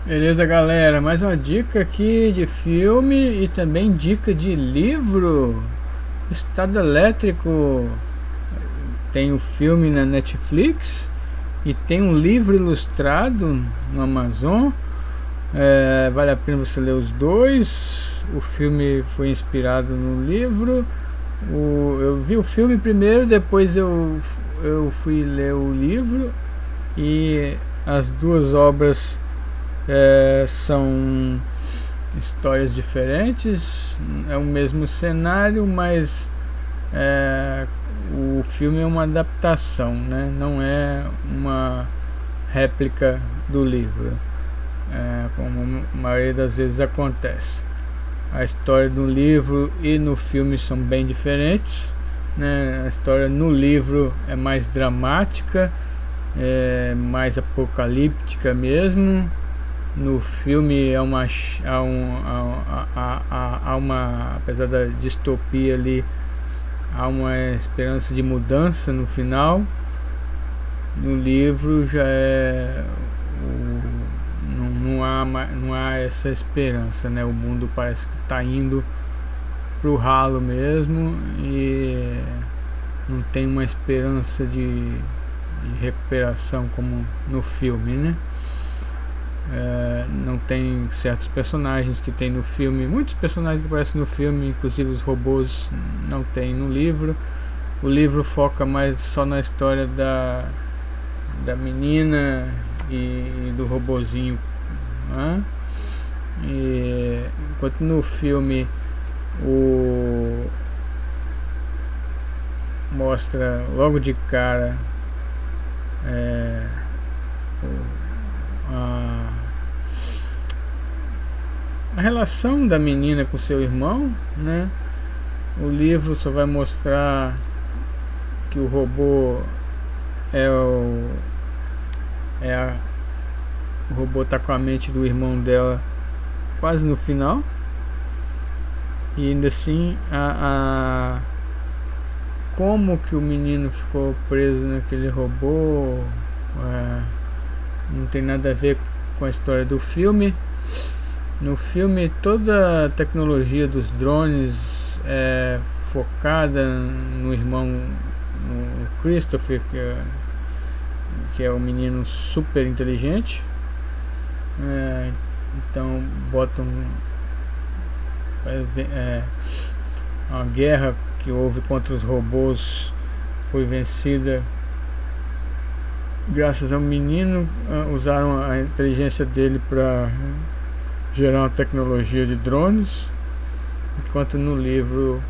Beleza, galera? Mais uma dica aqui de filme e também dica de livro. Estado Elétrico tem o filme na Netflix e tem um livro ilustrado no Amazon. Vale a pena você ler os dois. O filme foi inspirado no livro. Eu vi o filme primeiro, depois eu fui ler o livro e as duas obras são histórias diferentes, é o mesmo cenário, mas o filme é uma adaptação, né? Não é uma réplica do livro, como a maioria das vezes acontece. A história do livro e no filme são bem diferentes, né? A história no livro é mais dramática, mais apocalíptica mesmo. No filme há uma, apesar da distopia ali, há uma esperança de mudança no final. No livro já não há essa esperança, né? O mundo parece que está indo pro ralo mesmo e não tem uma esperança de recuperação como no filme, né? Não tem certos personagens que tem no filme, muitos personagens que aparecem no filme, inclusive os robôs, não tem no livro. O livro foca mais só na história da menina e do robozinho, né? Enquanto no filme mostra logo de cara a relação da menina com seu irmão, né? O livro só vai mostrar que o robô o robô tá com a mente do irmão dela quase no final, e ainda assim como que o menino ficou preso naquele robô não tem nada a ver com a história do filme. No filme toda a tecnologia dos drones é focada no irmão, no Christopher, que é um menino super inteligente. Então botam a guerra que houve contra os robôs foi vencida graças ao menino. Usaram a inteligência dele para gerar uma tecnologia de drones, enquanto no livro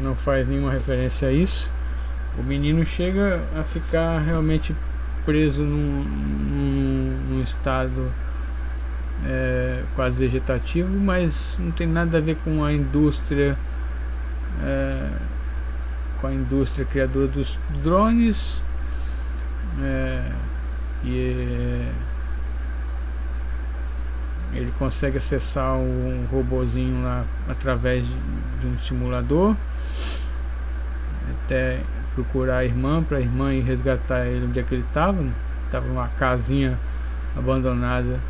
não faz nenhuma referência a isso. O menino chega a ficar realmente preso num estado quase vegetativo, mas não tem nada a ver com a indústria criadora dos drones. Ele consegue acessar um robozinho lá através de um simulador, até procurar a irmã, para a irmã ir resgatar ele onde é que ele estava. Estava numa casinha abandonada,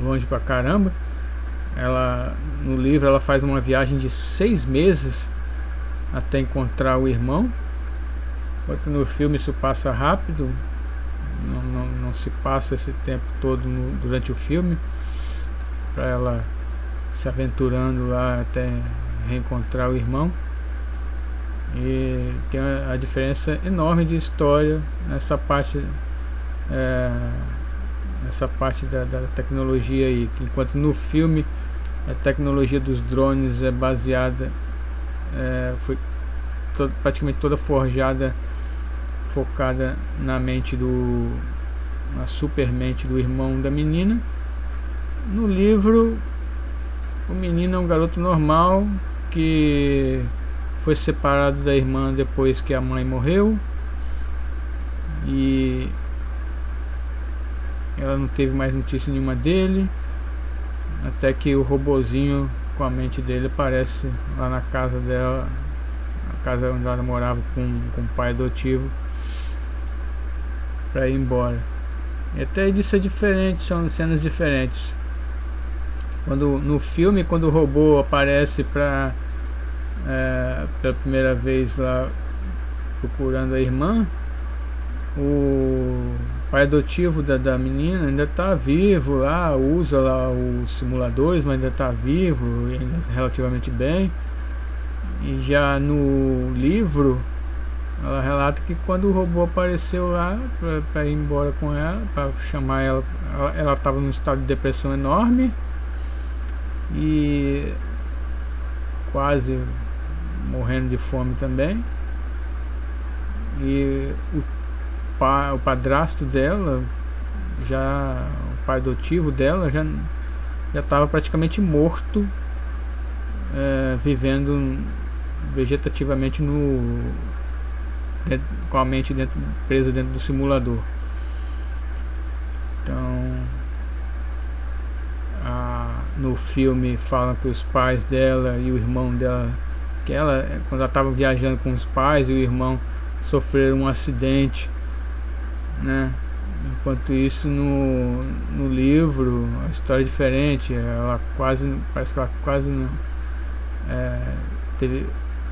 longe pra caramba. No livro ela faz uma viagem de 6 meses até encontrar o irmão, enquanto no filme isso passa rápido. Não se passa esse tempo todo durante o filme, para ela se aventurando lá até reencontrar o irmão. E tem a diferença enorme de história nessa parte da tecnologia aí, que enquanto no filme a tecnologia dos drones é baseada, foi praticamente toda forjada, focada na supermente do irmão da menina. No livro, o menino é um garoto normal que foi separado da irmã depois que a mãe morreu, e ela não teve mais notícia nenhuma dele, até que o robozinho com a mente dele aparece lá na casa dela, a casa onde ela morava com o pai adotivo, para ir embora. E até isso é diferente, são cenas diferentes. No filme, quando o robô aparece pela primeira vez lá procurando a irmã, o pai adotivo da menina ainda está vivo lá, usa lá os simuladores, mas ainda está vivo, ainda relativamente bem. E já no livro, ela relata que quando o robô apareceu lá para ir embora com ela, para chamar ela estava num estado de depressão enorme e quase morrendo de fome também. E o padrasto dela, o pai adotivo dela já estava praticamente morto, vivendo vegetativamente com a mente presa dentro do simulador. Então, no filme falam que os pais dela e o irmão dela, que ela, quando ela estava viajando com os pais e o irmão, sofreram um acidente, né? Enquanto isso no livro a história é diferente. Parece que ela quase não,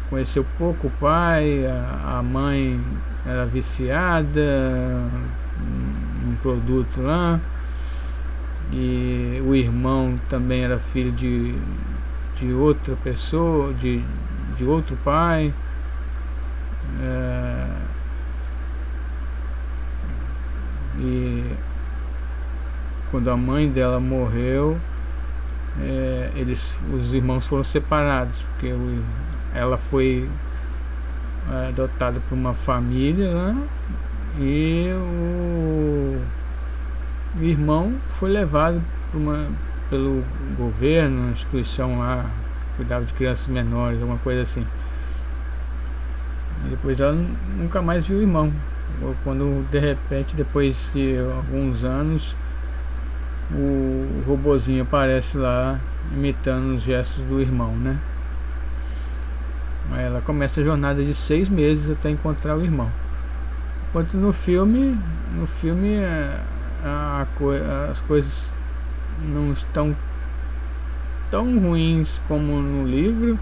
conheceu pouco o pai. A mãe era viciada num produto lá, e o irmão também era filho de outra pessoa, de outro pai. E quando a mãe dela morreu, os irmãos foram separados, porque ela foi adotada por uma família lá, e o irmão foi levado pelo governo, uma instituição lá que cuidava de crianças menores, alguma coisa assim. E depois ela nunca mais viu o irmão. Quando de repente, depois de alguns anos, o robozinho aparece lá imitando os gestos do irmão, né? Aí ela começa a jornada de 6 meses até encontrar o irmão. Enquanto no filme as coisas não estão tão ruins como no livro.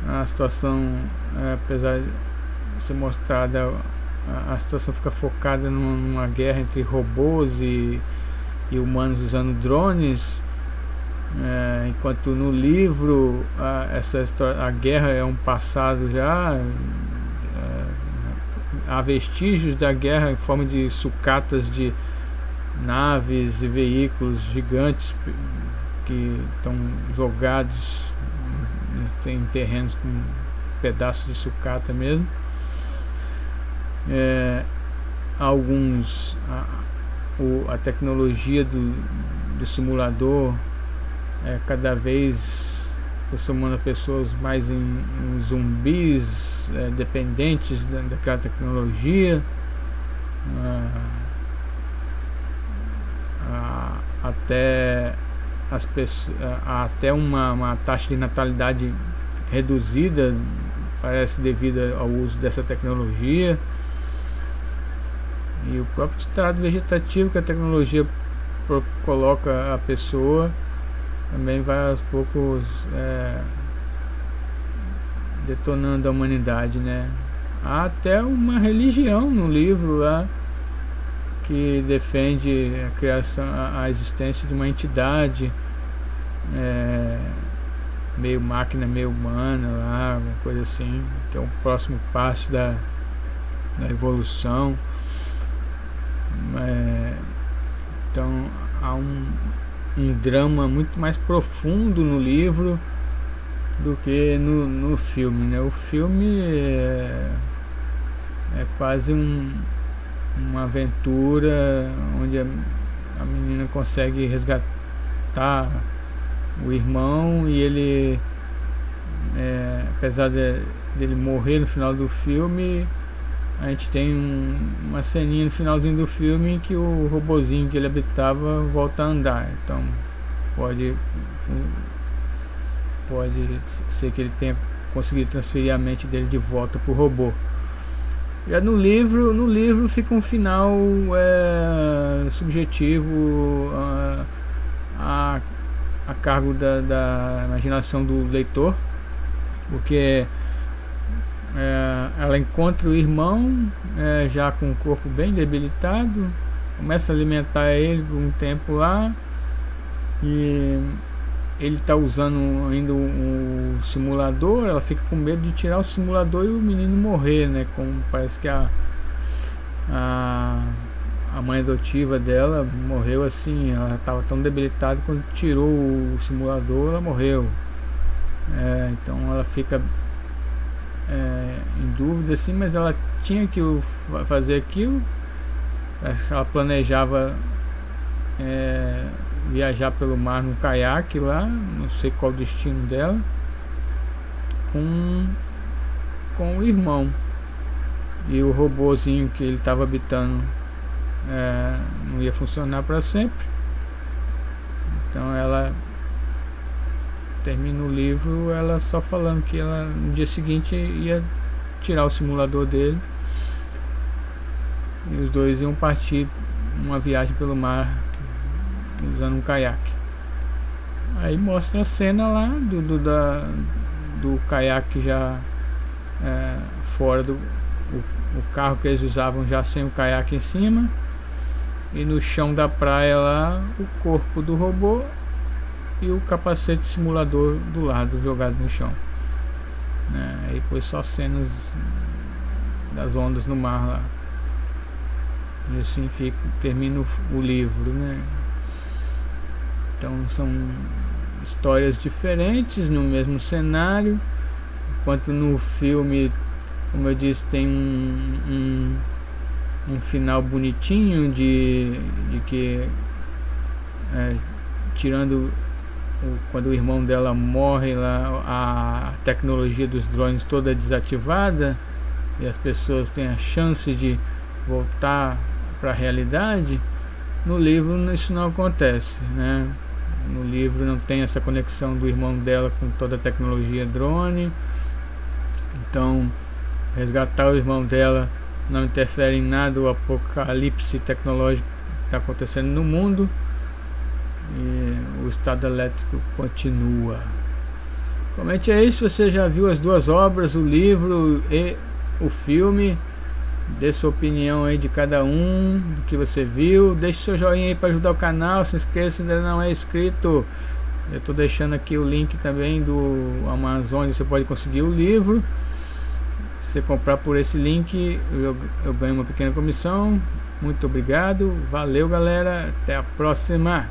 A situação, apesar de ser mostrada, a situação fica focada numa guerra entre robôs e humanos usando drones, enquanto no livro essa história, a guerra é um passado já. Há vestígios da guerra em forma de sucatas de naves e veículos gigantes que estão jogados em terrenos com pedaços de sucata mesmo. A tecnologia do simulador cada vez transformando as pessoas mais em zumbis dependentes daquela tecnologia. Até as pessoas, até uma taxa de natalidade reduzida, parece devido ao uso dessa tecnologia. E o próprio estado vegetativo que a tecnologia coloca a pessoa também vai aos poucos detonando a humanidade, né? Há até uma religião no livro lá que defende a criação, a existência de uma entidade meio máquina, meio humana lá, alguma coisa assim, que é um próximo passo da evolução. Então há um drama muito mais profundo no livro do que no filme, né? O filme é quase uma aventura onde a menina consegue resgatar o irmão, e ele, apesar dele morrer no final do filme, a gente tem uma ceninha no finalzinho do filme em que o robozinho que ele habitava volta a andar. Então pode ser que ele tenha conseguido transferir a mente dele de volta pro robô. Já no livro fica um final subjetivo, a cargo da imaginação do leitor, porque ela encontra o irmão já com o corpo bem debilitado, começa a alimentar ele por um tempo lá, e ele está usando ainda o simulador. Ela fica com medo de tirar o simulador e o menino morrer, né? Como parece que a mãe adotiva dela morreu assim. Ela estava tão debilitada, quando tirou o simulador ela morreu. Então ela fica em dúvida assim, mas ela tinha que fazer aquilo. Ela planejava viajar pelo mar no caiaque lá, não sei qual o destino dela, com o irmão. E o robozinho que ele estava habitando não ia funcionar para sempre. Então ela termina o livro ela só falando que ela no dia seguinte ia tirar o simulador dele, e os dois iam partir uma viagem pelo mar usando um caiaque. Aí mostra a cena lá do caiaque já fora o carro que eles usavam já sem o caiaque em cima, e no chão da praia lá o corpo do robô e o capacete simulador do lado jogado no chão, né? E depois só cenas das ondas no mar lá, e assim termina o livro, né? Então são histórias diferentes no mesmo cenário, enquanto no filme, como eu disse, tem um final bonitinho de que tirando quando o irmão dela morre lá, a tecnologia dos drones toda desativada e as pessoas têm a chance de voltar para a realidade. No livro isso não acontece, né? No livro não tem essa conexão do irmão dela com toda a tecnologia drone. Então resgatar o irmão dela não interfere em nada o apocalipse tecnológico que está acontecendo no mundo, e o estado elétrico continua. Comente aí se você já viu as duas obras, o livro e o filme. Dê sua opinião aí de cada um, do que você viu. Deixe seu joinha aí para ajudar o canal. Se inscreva se ainda não é inscrito. Eu estou deixando aqui o link também do Amazon, onde você pode conseguir o livro. Se você comprar por esse link, eu ganho uma pequena comissão. Muito obrigado. Valeu, galera. Até a próxima.